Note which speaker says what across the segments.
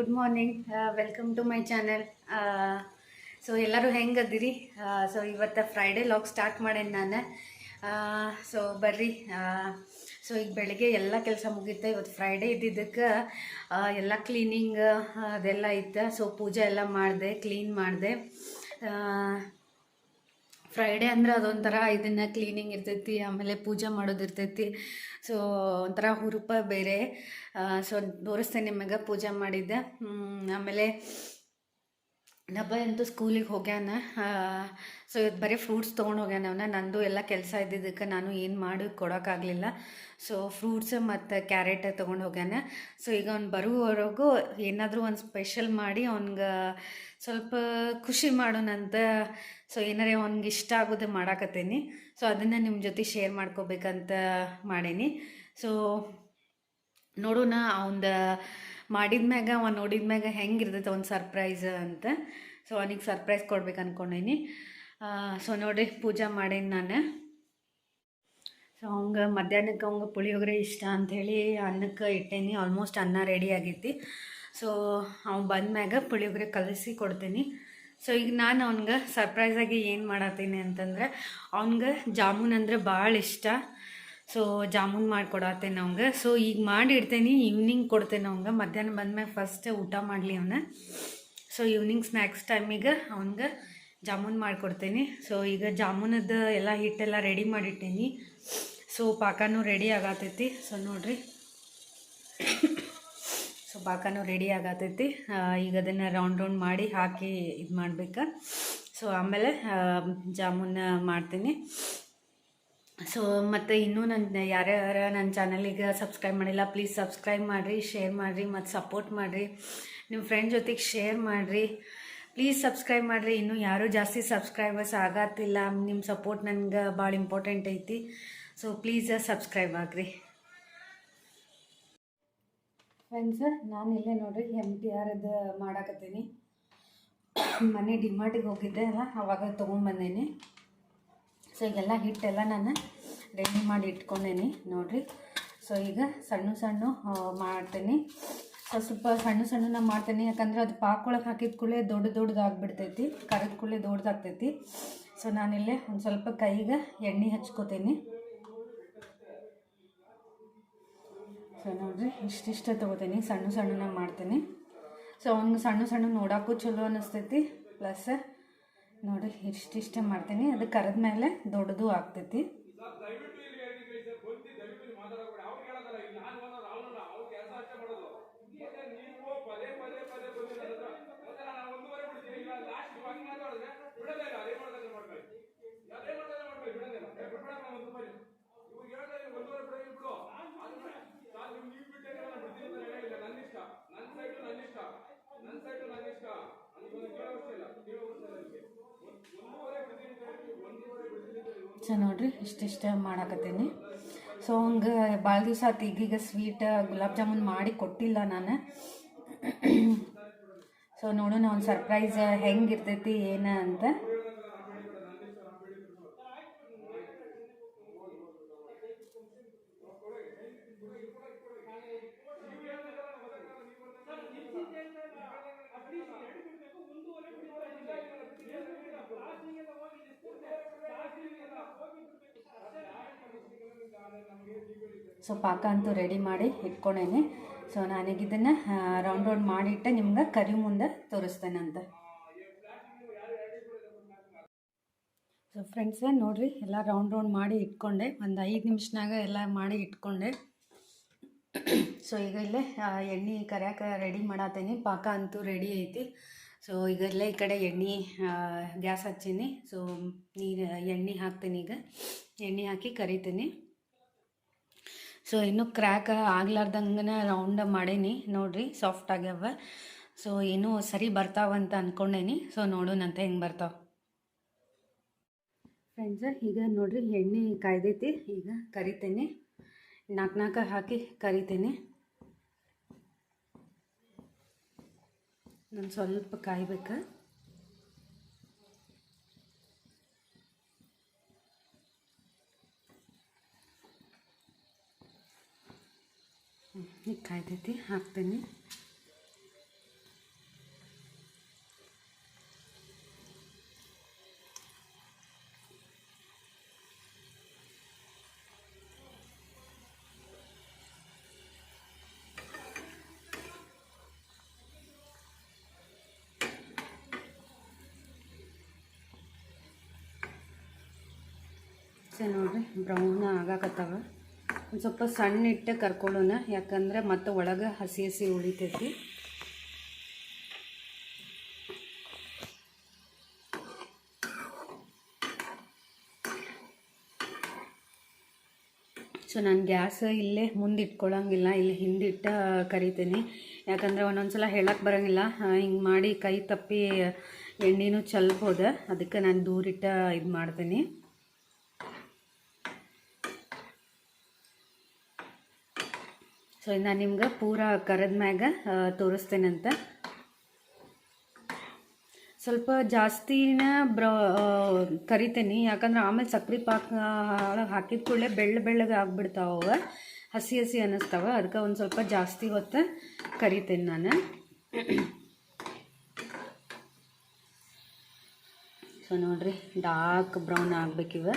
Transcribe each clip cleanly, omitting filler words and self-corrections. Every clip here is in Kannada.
Speaker 1: Good morning, welcome to my channel. So ಎಲ್ಲರೂ ಹೆಂಗದಿರಿ? ಸೊ ಇವತ್ತು ಫ್ರೈಡೇ ಲಾಗ್ ಸ್ಟಾರ್ಟ್ ಮಾಡೇನಿ ನಾನು. ಸೊ ಬರ್ರಿ. ಸೊ ಈಗ ಬೆಳಗ್ಗೆ ಎಲ್ಲ ಕೆಲಸ ಮುಗೀತೆ. ಇವತ್ತು ಫ್ರೈಡೇ ಇದ್ದಿದ್ದಕ್ಕೆ ಎಲ್ಲ ಕ್ಲೀನಿಂಗ್ ಅದೆಲ್ಲ ಇತ್ತು. ಸೊ ಪೂಜೆ ಎಲ್ಲ ಮಾಡಿದೆ, ಕ್ಲೀನ್ ಮಾಡಿದೆ. ಫ್ರೈಡೇ ಅಂದರೆ ಅದೊಂಥರ ಇದನ್ನು ಕ್ಲೀನಿಂಗ್ ಇರ್ತೈತಿ, ಆಮೇಲೆ ಪೂಜೆ ಮಾಡೋದು ಇರ್ತೈತಿ. ಸೊ ಒಂಥರ ಹುರುಪ ಬೇರೆ. ಸೊ ತೋರಿಸ್ತೇನೆ ನಿಮಗೆ ಪೂಜೆ ಮಾಡಿದ್ದೆ. ಆಮೇಲೆ ಡಬ್ಬ ಅಂತೂ ಸ್ಕೂಲಿಗೆ ಹೋಗ್ಯಾನ. ಸೊ ಇವತ್ತು ಬರೀ ಫ್ರೂಟ್ಸ್ ತೊಗೊಂಡು ಹೋಗ್ಯಾನ. ಅವನ ನಂದು ಎಲ್ಲ ಕೆಲಸ ಇದ್ದಿದ್ದಕ್ಕೆ ನಾನು ಏನು ಮಾಡಿ ಕೊಡೋಕ್ಕಾಗಲಿಲ್ಲ. ಸೊ ಫ್ರೂಟ್ಸ್ ಮತ್ತು ಕ್ಯಾರೆಟ್ ತೊಗೊಂಡು ಹೋಗ್ಯಾನ. ಸೊ ಈಗ ಅವ್ನು ಬರುವವರೆಗೂ ಏನಾದರೂ ಒಂದು ಸ್ಪೆಷಲ್ ಮಾಡಿ ಅವ್ನಿಗೆ ಸ್ವಲ್ಪ ಖುಷಿ ಮಾಡೋಣಂತ. ಸೊ ಏನಾರೇ ಅವ್ನಿಗೆ ಇಷ್ಟ ಆಗೋದು ಮಾಡಾಕತ್ತೀನಿ. ಸೊ ಅದನ್ನು ನಿಮ್ಮ ಜೊತೆ ಶೇರ್ ಮಾಡ್ಕೋಬೇಕಂತ ಮಾಡೀನಿ. ಸೊ ನೋಡೋಣ ಅವಂದು ಮಾಡಿದ್ಮ್ಯಾಗ ನೋಡಿದ್ಮ್ಯಾಗ ಹೆಂಗಿರ್ತೈತೆ ಒಂದು ಸರ್ಪ್ರೈಸ್ ಅಂತ. ಸೊ ಅವನಿಗೆ ಸರ್ಪ್ರೈಸ್ ಕೊಡ್ಬೇಕು ಅಂದ್ಕೊಂಡೀನಿ. ಸೊ ನೋಡಿರಿ, ಪೂಜೆ ಮಾಡೀನಿ ನಾನು. ಸೊ ಅವಂಗೆ ಮಧ್ಯಾಹ್ನಕ್ಕೆ ಅವಂಗೆ ಪುಳಿಯೋಗರೆ ಇಷ್ಟ ಅಂಥೇಳಿ ಅನ್ನಕ್ಕೆ ಇಟ್ಟೇನಿ. ಆಲ್ಮೋಸ್ಟ್ ಅನ್ನ ರೆಡಿ ಆಗೈತಿ. ಸೊ ಅವ್ನು ಬಂದ್ಮ್ಯಾಗ ಪುಳಿಯೋಗರೆ ಕಲಿಸಿ ಕೊಡ್ತೀನಿ. ಸೊ ಈಗ ನಾನು ಅವ್ನಿಗೆ ಸರ್ಪ್ರೈಸಾಗಿ ಏನು ಮಾಡತ್ತೀನಿ ಅಂತಂದ್ರೆ, ಅವ್ನಿಗೆ ಜಾಮೂನ್ ಅಂದರೆ ಭಾಳ ಇಷ್ಟ. ಸೊ ಜಾಮೂನ್ ಮಾಡಿಕೊಡತ್ತೇನೆ ಅವಂಗೆ. ಸೊ ಈಗ ಮಾಡಿ ಇಡ್ತೇನೆ, ಈವ್ನಿಂಗ್ ಕೊಡ್ತೇನೆ ಅವಂಗೆ. ಮಧ್ಯಾಹ್ನ ಬಂದ್ಮೇಲೆ ಫಸ್ಟ್ ಊಟ ಮಾಡಲಿ ಅವನ್ನ. ಸೊ ಈವ್ನಿಂಗ್ ಸ್ನ್ಯಾಕ್ಸ್ ಟೈಮಿಗೆ ಅವ್ನಿಗೆ ಜಾಮೂನ್ ಮಾಡಿಕೊಡ್ತೀನಿ. ಸೊ ಈಗ ಜಾಮೂನದ್ದು ಎಲ್ಲ ಹಿಟ್ಟೆಲ್ಲ ರೆಡಿ ಮಾಡಿಟ್ಟೇನಿ. ಸೊ ಪಾಕನೂ ರೆಡಿ ಆಗತೈತಿ. ಸೊ ನೋಡಿರಿ, ಸೊ ಪಾಕನೂ ರೆಡಿ ಆಗತೈತಿ. ಈಗ ಅದನ್ನು ರೌಂಡ್ ಮಾಡಿ ಹಾಕಿ ಇದು ಮಾಡ್ಬೇಕು. ಸೊ ಆಮೇಲೆ ಜಾಮೂನ್ ಮಾಡ್ತೀನಿ. ಸೊ ಮತ್ತು ಇನ್ನೂ ಯಾರ್ಯಾರು ನನ್ನ ಚಾನಲಿಗೆ ಸಬ್ಸ್ಕ್ರೈಬ್ ಮಾಡಿಲ್ಲ, ಪ್ಲೀಸ್ ಸಬ್ಸ್ಕ್ರೈಬ್ ಮಾಡಿರಿ, ಶೇರ್ ಮಾಡಿರಿ ಮತ್ತು ಸಪೋರ್ಟ್ ಮಾಡಿರಿ. ನಿಮ್ಮ ಫ್ರೆಂಡ್ ಜೊತೆಗೆ ಶೇರ್ ಮಾಡಿರಿ, ಪ್ಲೀಸ್ ಸಬ್ಸ್ಕ್ರೈಬ್ ಮಾಡಿರಿ. ಇನ್ನೂ ಯಾರೂ ಜಾಸ್ತಿ ಸಬ್ಸ್ಕ್ರೈಬರ್ಸ್ ಆಗತ್ತಿಲ್ಲ. ನಿಮ್ಮ ಸಪೋರ್ಟ್ ನನಗೆ ಭಾಳ ಇಂಪಾರ್ಟೆಂಟ್ ಐತಿ. ಸೊ ಪ್ಲೀಸ್ ಸಬ್ಸ್ಕ್ರೈಬ್ ಆಗಿರಿ ಫ್ರೆಂಡ್ಸ್. ನಾನು ಇಲ್ಲೇ ನೋಡಿರಿ MTRದು ಮಾಡಾಕತ್ತೀನಿ. ಮನೆ ಡಿಮಾರ್ಟಿಗೆ ಹೋಗಿದ್ದೆ ಅಲ್ಲ, ಅವಾಗ ತೊಗೊಂಬಂದೇನಿ. ಸೊ ಈಗೆಲ್ಲ ಹಿಟ್ಟೆಲ್ಲ ನಾನು ರೆಡಿ ಮಾಡಿ ಇಟ್ಕೊಂಡೇನಿ ನೋಡಿರಿ. ಸೊ ಈಗ ಸಣ್ಣ ಸಣ್ಣ ಮಾಡ್ತೀನಿ. ಸೊ ಸ್ವಲ್ಪ ಸಣ್ಣ ಮಾಡ್ತೀನಿ, ಯಾಕಂದ್ರೆ ಅದು ಪಾಕೊಳಗೆ ಹಾಕಿದ ಕೂಡಲೇ ದೊಡ್ಡದಾಗ್ಬಿಡ್ತೈತಿ, ಕರೆದ ಕೂಡಲೇ ದೊಡ್ಡದಾಗ್ತೈತಿ. ಸೊ ನಾನಿಲ್ಲೇ ಒಂದು ಸ್ವಲ್ಪ ಕೈಗೆ ಎಣ್ಣೆ ಹಚ್ಕೋತೀನಿ. ಸೊ ನೋಡಿರಿ, ಇಷ್ಟಿಷ್ಟ ತೊಗೋತೀನಿ, ಸಣ್ಣ ಮಾಡ್ತೀನಿ. ಸೊ ಅವ್ನಿಗೆ ಸಣ್ಣ ನೋಡೋಕ್ಕೂ ಚಲೋ ಅನ್ನಿಸ್ತೈತಿ. ಪ್ಲಸ್ ನೋಡಿ ಇಷ್ಟಿಷ್ಟ ಮಾಡ್ತೀನಿ. ಅದು ಕರೆದ ಮೇಲೆ ದೊಡ್ಡದು ಆಗ್ತೈತಿ. ಸೊ ನೋಡಿರಿ, ಇಷ್ಟಿಷ್ಟ ಮಾಡಾಕತ್ತೀನಿ. ಸೊ ಹಂಗೆ ಭಾಳ ದಿವಸ ಆತು ಈಗೀಗ ಸ್ವೀಟ್ ಗುಲಾಬ್ ಜಾಮೂನ್ ಮಾಡಿ ಕೊಟ್ಟಿಲ್ಲ ನಾನು. ಸೊ ನೋಡೋಣ ಒಂದು ಸರ್ಪ್ರೈಸ್ ಹೆಂಗಿರ್ತೈತಿ ಏನು ಅಂತ. ಸೊ ಪಾಕ ಅಂತೂ ರೆಡಿ ಮಾಡಿ ಇಟ್ಕೊಂಡೇನೆ. ಸೊ ನಾನೀಗ ಇದನ್ನು ರೌಂಡ್ ಮಾಡಿಟ್ಟೆ ನಿಮ್ಗೆ ಕರಿ ಮುಂದೆ ತೋರಿಸ್ತೇನಂತ. ಸೊ ಫ್ರೆಂಡ್ಸ್ ನೋಡಿರಿ, ಎಲ್ಲ ರೌಂಡ್ ಮಾಡಿ ಇಟ್ಕೊಂಡೆ. ಒಂದು 5 ನಿಮಿಷನಾಗ ಎಲ್ಲ ಮಾಡಿ ಇಟ್ಕೊಂಡೆ. ಸೊ ಈಗ ಇಲ್ಲೇ ಎಣ್ಣೆ ಕರಿಯಾಕ ರೆಡಿ ಮಾಡತ್ತೇನೆ. ಪಾಕ ಅಂತೂ ರೆಡಿ ಐತಿ. ಸೊ ಈಗ ಇಲ್ಲೇ ಈ ಕಡೆ ಎಣ್ಣೆ ಗ್ಯಾಸ್ ಹಚ್ಚೀನಿ. ಸೊ ಎಣ್ಣೆ ಹಾಕ್ತೀನಿ. ಈಗ ಎಣ್ಣೆ ಹಾಕಿ ಕರಿತೀನಿ. ಸೊ ಇನ್ನೂ ಕ್ರ್ಯಾಕ್ ಆಗ್ಲಾರ್ದಂಗೆ ರೌಂಡ್ ಮಾಡೀನಿ ನೋಡಿರಿ, ಸಾಫ್ಟ್ ಆಗ್ಯಾವ. ಸೊ ಏನೂ ಸರಿ ಬರ್ತಾವಂತ ಅಂದ್ಕೊಂಡೇನಿ. ಸೊ ನೋಡೋಣಂತ ಹೆಂಗೆ ಬರ್ತಾವೆ ಫ್ರೆಂಡ್ಸ್. ಈಗ ನೋಡಿರಿ, ಎಣ್ಣೆ ಕಾಯ್ದೈತಿ. ಈಗ ಕರಿತೇನೆ, 4 ಹಾಕಿ ಕರಿತೇನೆ. ನಾನು ಸ್ವಲ್ಪ ಕಾಯ್ಬೇಕು. ಈಗ ಕಾಯ್ದೈತಿ, ಹಾಕ್ತೀನಿ. ನೋಡಿರಿ ಬ್ರೌನ್ ಆಗಾಕತ್ತಾವ. ಒಂದು ಸ್ವಲ್ಪ ಸಣ್ಣ ಇಟ್ಟೆ ಕರ್ಕೊಳ್ಳೋಣ, ಯಾಕಂದರೆ ಮತ್ತು ಒಳಗೆ ಹಸಿ ಹಸಿ ಉಳಿತೈತಿ. ಸೊ ನಾನು ಗ್ಯಾಸ್ ಇಲ್ಲೇ ಮುಂದೆ ಇಟ್ಕೊಳ್ಳೋಂಗಿಲ್ಲ, ಇಲ್ಲಿ ಹಿಂದಿಟ್ಟ ಕರಿತೀನಿ. ಯಾಕಂದರೆ ಒಂದೊಂದು ಸಲ ಹೇಳಕ್ಕೆ ಬರೋಂಗಿಲ್ಲ, ಹಿಂಗೆ ಮಾಡಿ ಕೈ ತಪ್ಪಿ ಎಣ್ಣೆನೂ ಚೆಲ್ಬೋದು. ಅದಕ್ಕೆ ನಾನು ದೂರಿಟ್ಟ ಇದು ಮಾಡ್ತೀನಿ. ಸೊ ನಾನು ನಿಮ್ಗೆ ಪೂರ ಕರೆದ ಮ್ಯಾಗ ತೋರಿಸ್ತೇನಂತ. ಸ್ವಲ್ಪ ಜಾಸ್ತಿನ ಕರಿತೀನಿ, ಯಾಕಂದ್ರೆ ಆಮೇಲೆ ಸಕ್ರೆ ಪಾಕ ಒಳಗೆ ಹಾಕಿದ ಕೂಡಲೇ ಬೆಳ್ಳಗೆ ಆಗ್ಬಿಡ್ತಾವೆ, ಹಸಿ ಹಸಿ ಅನ್ನಿಸ್ತಾವೆ. ಅದಕ್ಕೆ ಒಂದು ಸ್ವಲ್ಪ ಜಾಸ್ತಿ ಹೊತ್ತು ಕರಿತೀನಿ ನಾನು. ಸೊ ನೋಡಿರಿ ಡಾರ್ಕ್ ಬ್ರೌನ್ ಆಗಬೇಕಿವೆ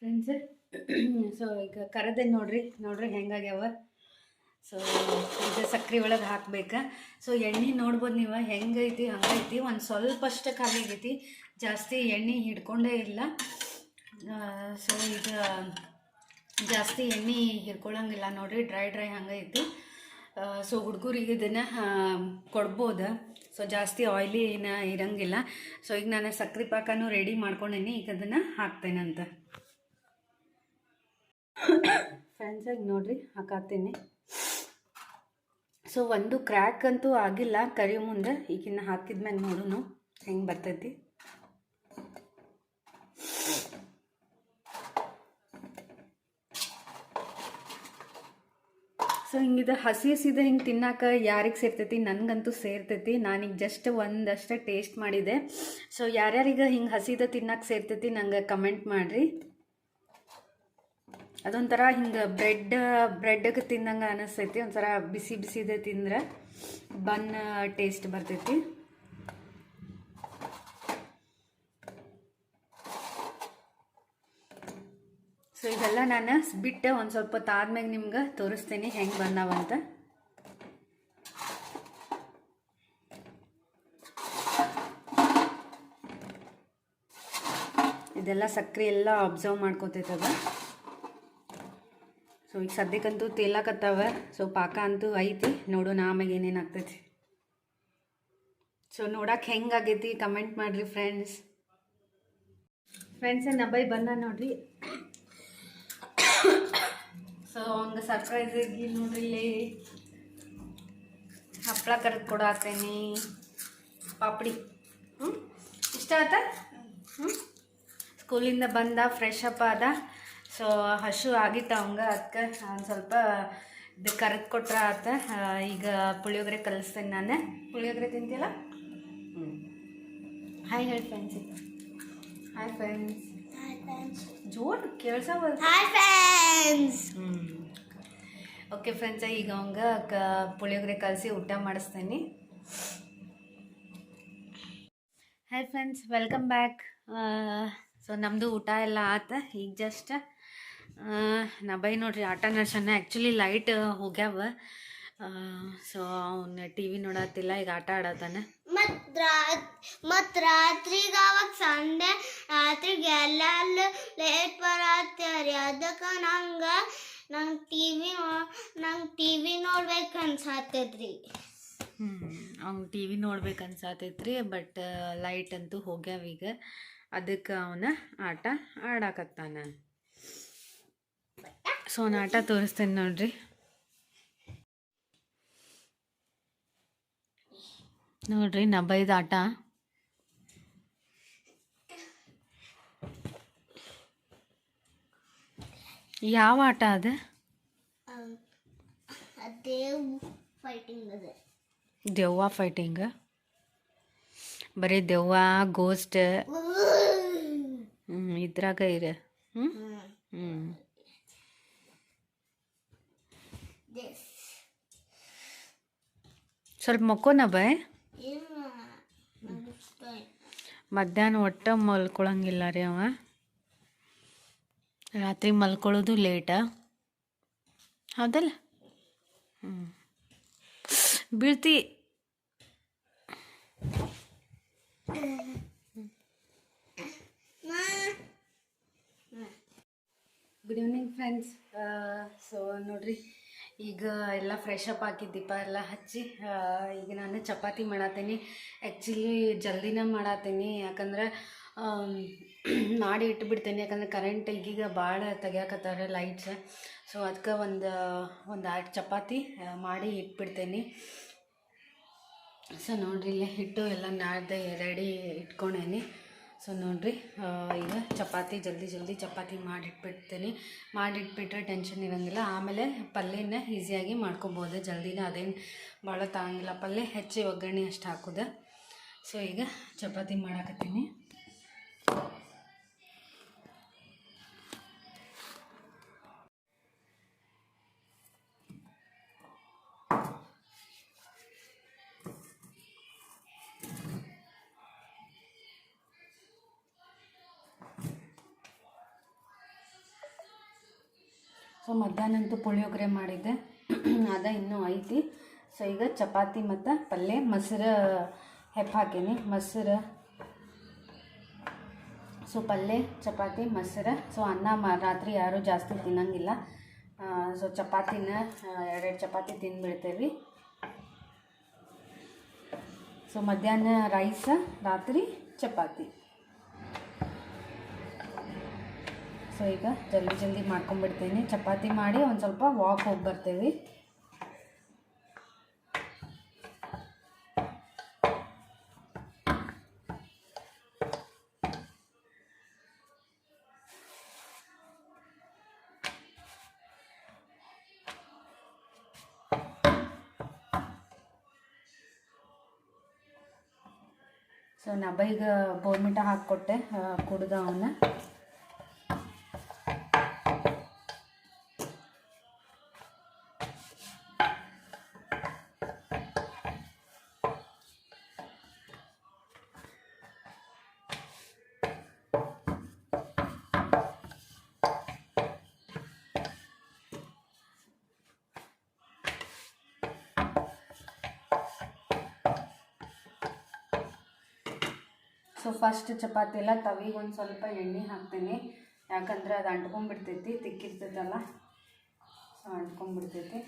Speaker 1: ಫ್ರೆಂಡ್ಸ್. ಸೊ ಈಗ ಕರೆದೆ ನೋಡ್ರಿ ಹೆಂಗಾಗ್ಯಾವ. ಸೊ ಈಗ ಸಕ್ರೆ ಒಳಗೆ ಹಾಕ್ಬೇಕು. ಸೊ ಎಣ್ಣೆ ನೋಡ್ಬೋದು ನೀವು, ಹೆಂಗೈತಿ ಹಂಗೈತಿ. ಒಂದು ಸ್ವಲ್ಪ ಅಷ್ಟೇ ಖಾಲಿ ಆಗೈತಿ, ಜಾಸ್ತಿ ಎಣ್ಣೆ ಹಿಡ್ಕೊಂಡೇ ಇಲ್ಲ. ಸೊ ಈಗ ಜಾಸ್ತಿ ಎಣ್ಣೆ ಹಿಡ್ಕೊಳ್ಳೋಂಗಿಲ್ಲ ನೋಡಿರಿ, ಡ್ರೈ ಹಂಗೈತಿ. ಸೊ ಹುಡುಗರಿಗೆ ಇದನ್ನು ಕೊಡ್ಬೋದು. ಸೊ ಜಾಸ್ತಿ ಆಯ್ಲಿ ಏನು ಇರೋಂಗಿಲ್ಲ. ಸೊ ಈಗ ನಾನು ಸಕ್ರೆ ಪಾಕನೂ ರೆಡಿ ಮಾಡ್ಕೊಂಡೇನಿ, ಈಗ ಅದನ್ನು ಹಾಕ್ತೇನಂತ. ಫ್ರೆಂಡ್ಸ್ ಈಗ ನೋಡಿರಿ ಹಾಕಾತೀನಿ. ಸೊ ಒಂದು ಕ್ರ್ಯಾಕ್ ಅಂತೂ ಆಗಿಲ್ಲ ಕರಿಯೋ ಮುಂದೆ. ಈಗಿನ್ನ ಹಾಕಿದ್ಮೇಲೆ ನೋಡೋಣ ಹೆಂಗೆ ಬರ್ತೈತಿ. ಸೊ ಹಿಂಗಿದೆ ಹಸಿ ಹಸಿದ ಹಿಂಗೆ ತಿನ್ನಕ್ಕೆ ಯಾರಿಗೆ ಸೇರ್ತೈತಿ? ನನಗಂತೂ ಸೇರ್ತೈತಿ. ನಾನೀಗ ಜಸ್ಟ್ ಒಂದಷ್ಟೇ ಟೇಸ್ಟ್ ಮಾಡಿದೆ. ಸೊ ಯಾರ್ಯಾರಿಗೆ ಹಿಂಗೆ ಹಸಿದ ತಿನ್ನಕ್ಕೆ ಸೇರ್ತೈತಿ ನಂಗೆ ಕಮೆಂಟ್ ಮಾಡಿರಿ. ಅದೊಂಥರ ಹಿಂಗೆ ಬ್ರೆಡ್ಗೆ ತಿಂದಂಗೆ ಅನಿಸ್ತೈತಿ. ಒಂಥರ ಬಿಸಿದೆ ತಿಂದ್ರೆ ಬನ್ ಟೇಸ್ಟ್ ಬರ್ತೈತಿ. ಸೊ ಇದೆಲ್ಲ ನಾನು ಬಿಟ್ಟು ಒಂದು ಸ್ವಲ್ಪ ಹೊತ್ತಾದ್ಮೇಲೆ ನಿಮ್ಗೆ ತೋರಿಸ್ತೀನಿ ಹೆಂಗೆ ಬಂದಾವಂತ. ಇದೆಲ್ಲ ಸಕ್ಕರೆ ಎಲ್ಲ ಅಬ್ಸರ್ವ್ ಮಾಡ್ಕೋತೈತದ. ಸೊ ಈಗ ಸದ್ಯಕ್ಕಂತೂ ತೇಲಾಕತ್ತಾವ. ಸೊ ಪಾಕ ಅಂತೂ ಐತಿ, ನೋಡೋಣ ಆಮೇಲೆ ಏನೇನು ಆಗ್ತೈತಿ. ಸೊ ನೋಡಕ್ಕೆ ಹೆಂಗಾಗೈತಿ ಕಮೆಂಟ್ ಮಾಡಿರಿ ಫ್ರೆಂಡ್ಸ್. ನಬೈ ಬಂದ ನೋಡ್ರಿ. ಸೊ ಹಂಗೆ ಸರ್ಪ್ರೈಸಿಗೆ ನೋಡ್ರಿ ಇಲ್ಲಿ ಹಪ್ಪಳ ಕರೆದು ಕೊಡಾತೇನಿ, ಪಾಪಡಿ. ಇಷ್ಟ ಆತ. ಸ್ಕೂಲಿಂದ ಬಂದ, ಫ್ರೆಶ್ ಅಪ್ ಆದ. ಸೊ ಹಸು ಆಗಿತ್ತು ಅವಂಗೆ, ಅದಕ್ಕೆ ಒಂದು ಸ್ವಲ್ಪ ಇದು ಕರೆದು ಕೊಟ್ರೆ ಆತ. ಈಗ ಪುಳಿಯೋಗರೆ ಕಲಿಸ್ತೇನೆ ನಾನು. ಪುಳಿಯೋಗರೆ ತಿಂತಿಲ್ಲ? ಹಾಯ್ ಹೇಳಿ ಫ್ರೆಂಡ್ಸ್. Hi friends. ಜೋರು ಕೇಳ್ಸವ. Hi friends. ಓಕೆ ಫ್ರೆಂಡ್ಸ್, ಈಗ ಅವಂಗೆ ಪುಳಿಯೋಗರೆ ಕಲಿಸಿ ಊಟ ಮಾಡಿಸ್ತೇನೆ. Hi friends, welcome back. So ನಮ್ಮದು ಊಟ ಎಲ್ಲ ಆತ. ಈಗ ಜಸ್ಟ್ ನಬೈ ನೋಡ್ರಿ ಆಟ ನಡ್ಸೋಣ. ಆ್ಯಕ್ಚುಲಿ ಲೈಟ್ ಹೋಗ್ಯಾವ. ಸೊ ಅವ್ನು ಟಿ ವಿ ನೋಡತ್ತಿಲ್ಲ, ಈಗ ಆಟ ಆಡತ್ತಾನೆ. ಮತ್ತು ರಾತ್ರಿಗೆ ಅವಾಗ ಸಂಡೆ ರಾತ್ರಿಗೆ ಎಲ್ಲ ಲೇಟ್ ಬರತ್ತೇರಿ. ಅದಕ್ಕೆ ನಂಗೆ ಟಿ ವಿ ನೋಡ್ಬೇಕು ಅನ್ಸಾತೈತ್ರಿ. ಅವ್ನು ಟಿ ವಿ ನೋಡ್ಬೇಕು ಅನ್ಸಾತೈತ್ರಿ. ಬಟ್ ಲೈಟ್ ಅಂತೂ ಹೋಗ್ಯಾವ ಈಗ. ಅದಕ್ಕೆ ಅವನ ಆಟ ಆಡಾಕತ್ತಾನ. ಸೊ ಅವನ ಆಟ ತೋರಿಸ್ತೇನೆ ನೋಡ್ರಿ. ನಬೈದ ಆಟ. ಯಾವ ಆಟ ಅದು? ದೆವ್ವ ಫೈಟಿಂಗ್. ಬರೀ ದೆವ್ವ, ಗೋಸ್ಟ್ ಇದ್ರಾಗ ಇರ. ಸ್ವಲ್ಪ ಮಕ್ಕೋನ ಬೈ. ಮಧ್ಯಾಹ್ನ ಒಟ್ಟ ಮಲ್ಕೊಳಂಗಿಲ್ಲ ರೀ ಅವ. ರಾತ್ರಿ ಮಲ್ಕೊಳ್ಳೋದು ಲೇಟ, ಹೌದಲ್ಲ? ಬೀಳ್ತಿ. Good evening friends. ಸೊ ನೋಡ್ರಿ, ಈಗ ಎಲ್ಲ ಫ್ರೆಶ್ ಅಪ್ ಹಾಕಿ ದೀಪ ಎಲ್ಲ ಹಚ್ಚಿ ಈಗ ನಾನು ಚಪಾತಿ ಮಾಡತ್ತೀನಿ. ಆ್ಯಕ್ಚುಲಿ ಜಲ್ದಿನೇ ಮಾಡತ್ತೀನಿ, ಯಾಕಂದ್ರೆ ಮಾಡಿ ಇಟ್ಬಿಡ್ತೇನೆ. ಯಾಕಂದರೆ ಕರೆಂಟ್ ಈಗೀಗ ಭಾಳ ತೆಗಿಯಾಕತ್ತಾರೆ ಲೈಟ್ಸ್. ಸೊ ಅದಕ್ಕೆ ಒಂದು 8 ಚಪಾತಿ ಮಾಡಿ ಇಟ್ಬಿಡ್ತೇನೆ. ಸೊ ನೋಡ್ರಿ, ಇಲ್ಲೇ ಹಿಟ್ಟು ಎಲ್ಲ ನಾಡ್ದೆ ರೆಡಿ ಇಟ್ಕೊಂಡೇನಿ. ಸೊ ನೋಡಿರಿ, ಈಗ ಚಪಾತಿ ಜಲ್ದಿ ಚಪಾತಿ ಮಾಡಿಟ್ಬಿಡ್ತೀನಿ. ಮಾಡಿಟ್ಬಿಟ್ರೆ ಟೆನ್ಷನ್ ಇರೋಂಗಿಲ್ಲ. ಆಮೇಲೆ ಪಲ್ಯನ ಈಸಿಯಾಗಿ ಮಾಡ್ಕೊಬೋದು, ಜಲ್ದಿನ ಅದೇನು ಭಾಳ ತಾಗಂಗಿಲ್ಲ. ಪಲ್ಯ ಹೆಚ್ಚಿ ಒಗ್ಗರಣೆ ಅಷ್ಟು ಹಾಕೋದು. ಸೊ ಈಗ ಚಪಾತಿ ಮಾಡಾಕತ್ತೀನಿ. ಸೊ ಮಧ್ಯಾಹ್ನಂತೂ ಪುಳಿಯೋಗರೆ ಮಾಡಿದ್ದೆ, ಅದ ಇನ್ನೂ ಐತಿ. ಸೊ ಈಗ ಚಪಾತಿ ಮತ್ತು ಪಲ್ಯ, ಮೊಸರು ಹಾಕೀನಿ. ಮೊಸರು, ಸೊ ಪಲ್ಯ, ಚಪಾತಿ, ಮೊಸರು. ಸೊ ಅನ್ನ ರಾತ್ರಿ ಯಾರೂ ಜಾಸ್ತಿ ತಿನ್ನಂಗಿಲ್ಲ. ಸೊ ಚಪಾತಿನ 2 ಚಪಾತಿ ತಿಂದುಬಿಡ್ತೇವೆ. ಸೊ ಮಧ್ಯಾಹ್ನ ರೈಸ, ರಾತ್ರಿ ಚಪಾತಿ. ಸೊ ಈಗ ಜಲ್ದಿ ಮಾಡ್ಕೊಂಡ್ಬಿಡ್ತೀನಿ. ಚಪಾತಿ ಮಾಡಿ ಒಂದು ಸ್ವಲ್ಪ ವಾಕ್ ಹೋಗಿ ಬರ್ತೇವೆ. ಸೊ ನಬೈಗೆ ಬೋರ್ಮಿಟ ಹಾಕ್ಕೊಟ್ಟೆ, ಕುಡ್ದ ಅವನ್ನ. ಸೊ ಫಸ್ಟ್ ಚಪಾತಿ ಎಲ್ಲ ತವಿಗೆ ಒಂದು ಸ್ವಲ್ಪ ಎಣ್ಣೆ ಹಾಕ್ತೀನಿ, ಯಾಕಂದ್ರೆ ಅದು ಅಂಟ್ಕೊಂಡ್ಬಿಡ್ತೈತಿ, ತಿಕ್ಕಿರ್ತೈತಲ್ಲ. ಸೊ ಅಂಟ್ಕೊಂಡ್ಬಿಡ್ತೈತಿ.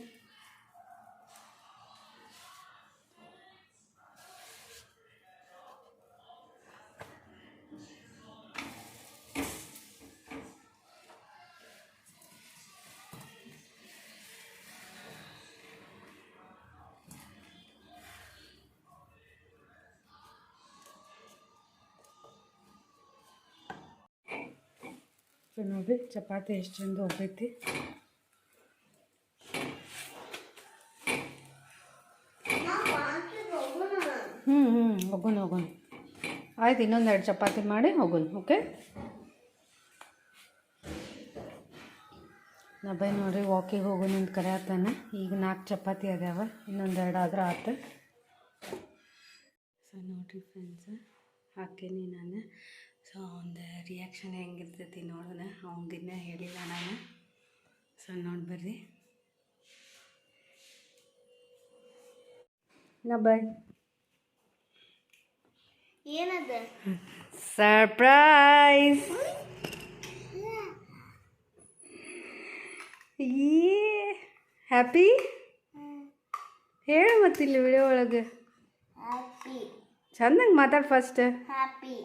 Speaker 1: ಸೊ ನೋಡಿ, ಚಪಾತಿ ಎಷ್ಟು ಚಂದ ಹೋಗೈತಿ. ಹೋಗೋಣ. ಆಯ್ತು, ಇನ್ನೊಂದು 2 ಚಪಾತಿ ಮಾಡಿ ಹೋಗೋಣ. ಓಕೆ. ನಬೈ ನೋಡ್ರಿ, ವಾಕಿಗೆ ಹೋಗೋಣ ಅಂತ ಕರೆಯತ್ತಾನೆ. ಈಗ 4 ಚಪಾತಿ ಅದಾವ, ಇನ್ನೊಂದು 2 ಆದ್ರೆ ಆಯ್ತು. ಸೊ ನೋಡಿರಿ ಫ್ರೆಂಡ್ಸ್, ಹಾಕೇನಿ ನಾನು. ಸೊ ಒಂದು ರಿಯಾಕ್ಷನ್ ಹೆಂಗಿರ್ತೈತಿ ನೋಡೋಣ. ಅವನಿಗಿನ್ನ ಹೇಳಿಲ್ಲ ನಾನು. ಸೊ ನೋಡ್ಬರ್ರಿ. ನಬೈ
Speaker 2: ಏನದ
Speaker 1: ಸರ್ಪ್ರೈಸ್. ಹ್ಯಾಪಿ ಹೇಳು ಮತ್ತಿಲ್ಲಿ ವಿಡಿಯೋ ಒಳಗೆ ಚಂದಂಗೆ ಮಾತಾಡು ಫಸ್ಟ್.
Speaker 2: ಹ್ಯಾಪಿ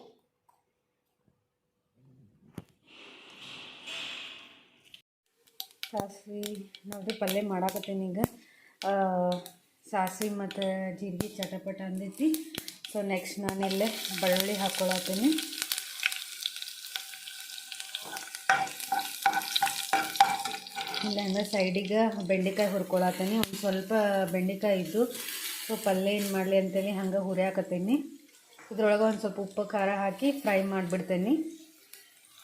Speaker 1: ಸಾಸಿವೆ ನೋಡಿರಿ, ಪಲ್ಯ ಮಾಡಾಕತ್ತೀನಿ ಈಗ. ಸಾಸಿವೆ ಮತ್ತು ಜೀರಿಗೆ ಚಟಪಟ ಅಂದೈತಿ. ಸೊ ನೆಕ್ಸ್ಟ್ ನಾನೆಲ್ಲೇ ಬೆಳ್ಳುಳ್ಳಿ ಹಾಕ್ಕೊಳತ್ತೀನಿ. ಇಲ್ಲ ಅಂದರೆ ಸೈಡಿಗೆ ಬೆಂಡೆಕಾಯಿ ಹುರ್ಕೊಳತ್ತೀನಿ. ಒಂದು ಸ್ವಲ್ಪ ಬೆಂಡೆಕಾಯಿ ಇದ್ದು, ಸೊ ಪಲ್ಯ ಏನು ಮಾಡಲಿ ಅಂತೇಳಿ ಹಂಗೆ ಹುರಿಯಾಕತ್ತೀನಿ. ಇದ್ರೊಳಗೆ ಒಂದು ಸ್ವಲ್ಪ ಉಪ್ಪು ಖಾರ ಹಾಕಿ ಫ್ರೈ ಮಾಡಿಬಿಡ್ತೇನೆ.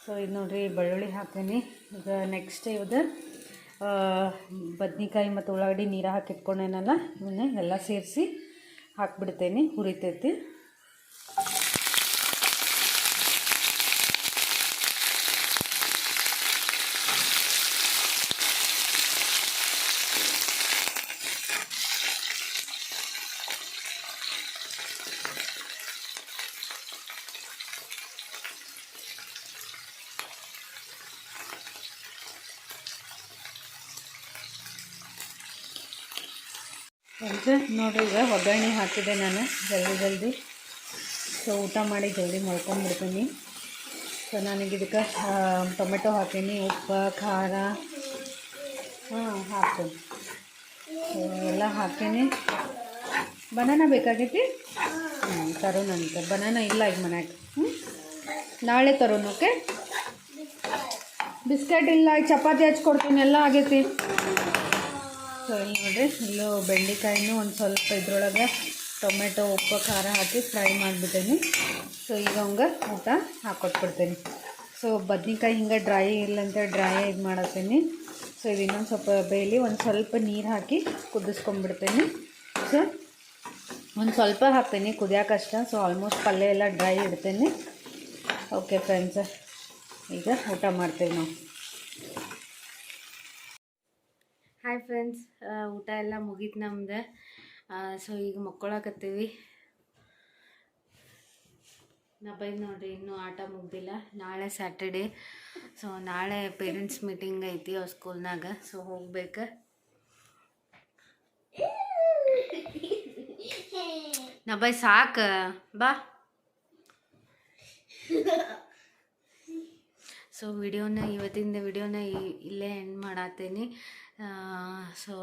Speaker 1: ಸೊ ಇದು ನೋಡಿರಿ, ಬೆಳ್ಳುಳ್ಳಿ ಹಾಕ್ತೀನಿ. ಈಗ ನೆಕ್ಸ್ಟ್ ಇದು ಬದ್ನಿಕಾಯಿ ಮತ್ತು ಉಳ್ಳಾಗಡ್ಡಿ ನೀರು ಹಾಕಿ ಇಟ್ಕೊಂಡೇನಲ್ಲ, ಇವನ್ನ ಎಲ್ಲ ಸೇರಿಸಿ ಹಾಕ್ಬಿಡ್ತೇನೆ. ಹುರಿತೈತಿ. ಅಂತ ನೋಡಿರಿ, ಈಗ ಒಗ್ಗರಣೆ ಹಾಕಿದೆ ನಾನು ಜಲ್ದಿ. ಸೊ ಊಟ ಮಾಡಿ ಜಲ್ದಿ ಮಲ್ಕೊಂಡ್ಬಿಡ್ತೀನಿ. ಸೊ ನನಗೆ ಇದಕ್ಕೆ ಟೊಮೆಟೊ ಹಾಕೀನಿ, ಉಪ್ಪು ಖಾರ ಹಾಕ್ತೀನಿ. ಸೊ ಎಲ್ಲ ಹಾಕೀನಿ. ಬನಾನ ಬೇಕಾಗೈತಿ? ತರೋಣಂತೆ. ಬನಾನ ಇಲ್ಲ ಈಗ ಮನ್ಯಾಗ. ನಾಳೆ ತರೋಣ. ಓಕೆ. ಬಿಸ್ಕೆಟ್ ಇಲ್ಲ, ಚಪಾತಿ ಹಚ್ಕೊಡ್ತೀನಿ, ಎಲ್ಲ ಆಗೈತಿ. ಸೊ ಇಲ್ಲಿ ನೋಡಿರಿ, ಇಲ್ಲೂ ಬೆಂಡೆಕಾಯಿನೂ ಒಂದು ಸ್ವಲ್ಪ ಇದ್ರೊಳಗೆ ಟೊಮೆಟೊ ಉಪ್ಪು ಖಾರ ಹಾಕಿ ಫ್ರೈ ಮಾಡಿಬಿಟ್ಟೇನಿ. ಸೊ ಈಗ ಅವಂಗೆ ಊಟ ಹಾಕ್ಕೊಟ್ಬಿಡ್ತೀನಿ. ಸೊ ಬದ್ನಿಕಾಯಿ ಹಿಂಗೆ ಡ್ರೈ ಇಲ್ಲಂತ ಡ್ರೈ ಇದು ಮಾಡತ್ತೀನಿ. ಸೊ ಇದು ಇನ್ನೊಂದು ಸ್ವಲ್ಪ ಬೇಯಲಿ, ಒಂದು ಸ್ವಲ್ಪ ನೀರು ಹಾಕಿ ಕುದಿಸ್ಕೊಂಡ್ಬಿಡ್ತೀನಿ. ಸೊ ಒಂದು ಸ್ವಲ್ಪ ಹಾಕ್ತೀನಿ ಕುದಿಯೋಕಷ್ಟ. ಸೊ ಆಲ್ಮೋಸ್ಟ್ ಪಲ್ಯ ಎಲ್ಲ ಡ್ರೈ ಇಡ್ತೀನಿ. ಓಕೆ ಫ್ರೆಂಡ್ಸ್, ಈಗ ಊಟ ಮಾಡ್ತೀವಿ ನಾವು. ಹಾಯ್ ಫ್ರೆಂಡ್ಸ್, ಊಟ ಎಲ್ಲ ಮುಗೀತು ನಮ್ದು. ಸೊ ಈಗ ಮಕ್ಕೊಳಕತ್ತೀವಿ. ಬೈದು ನೋಡಿರಿ, ಇನ್ನೂ ಆಟ ಮುಗ್ದಿಲ್ಲ. ನಾಳೆ ಸ್ಯಾಟರ್ಡೇ. ಸೊ ನಾಳೆ ಪೇರೆಂಟ್ಸ್ ಮೀಟಿಂಗ್ ಐತಿ ಅವ್ರ ಸ್ಕೂಲ್ನಾಗ. ಸೊ ಹೋಗ್ಬೇಕು. ಬೈ ಸಾಕು ಬಾ. ಸೊ ಇವತ್ತಿನ ವಿಡಿಯೋನ ಇಲ್ಲೇ ಎಂಡ್ ಮಾಡತ್ತೀನಿ. ಸೊ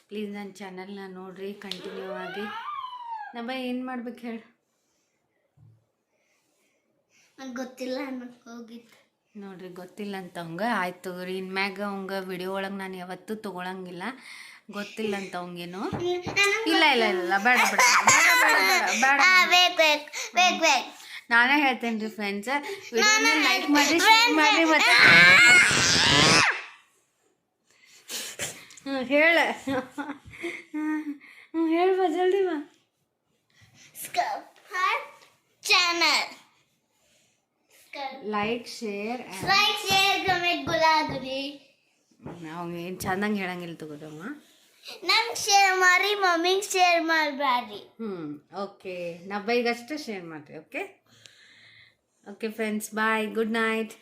Speaker 1: ಪ್ಲೀಸ್ ನನ್ನ ಚಾನಲ್ನ ನೋಡಿರಿ ಕಂಟಿನ್ಯೂ ಆಗಿ. ಬೈ ಏನು ಮಾಡ್ಬೇಕು ಹೇಳಿ?
Speaker 2: ಗೊತ್ತಿಲ್ಲ ಅನ್ನಕ್ಕೆ ಹೋಗಿತ್ತು
Speaker 1: ನೋಡ್ರಿ, ಗೊತ್ತಿಲ್ಲ ಅಂತ ಅವಂಗ. ಆಯ್ತು ರೀ, ಇನ್ಮ್ಯಾಗ ಅವಂಗ ವಿಡಿಯೋ ಒಳಗೆ ನಾನು ಯಾವತ್ತೂ ತೊಗೊಳಂಗಿಲ್ಲ. ಗೊತ್ತಿಲ್ಲ ಅಂತ ಅವಂಗೇನು. ಇಲ್ಲ ಬೇಡ ನಾನೇ ಹೇಳ್ತೇನೆ ರೀ ಫ್ರೆಂಡ್ಸ್. ವಿಡಿಯೋನ ಲೈಕ್ ಮಾಡಿ, ಶೇರ್ ಮಾಡಿ, ಮತ್ತೆ ಹೇಳ್ಬಾ ಜಲ್ದಿ ಬಾ.
Speaker 2: ಚಾನಲ್
Speaker 1: ಲೈಕ್ ಶೇರ್
Speaker 2: ಕಮೆಂಟ್ ಗುಲಾಗ್ರಿ.
Speaker 1: ಅವ್ನು ಏನು ಚಂದಂಗೆ ಹೇಳಂಗಿಲ್ಲ ತಗೋದಮ್ಮ.
Speaker 2: ನಂಗೆ ಶೇರ್ ಮಾಡಿ, ಮಮ್ಮಿಗೆ ಶೇರ್ ಮಾಡಬೇಡಿ.
Speaker 1: ಓಕೆ, ನಬ್ಬೈಗಷ್ಟೇ ಶೇರ್ ಮಾಡಿರಿ. ಓಕೆ ಫ್ರೆಂಡ್ಸ್, ಬಾಯ್, ಗುಡ್ ನೈಟ್.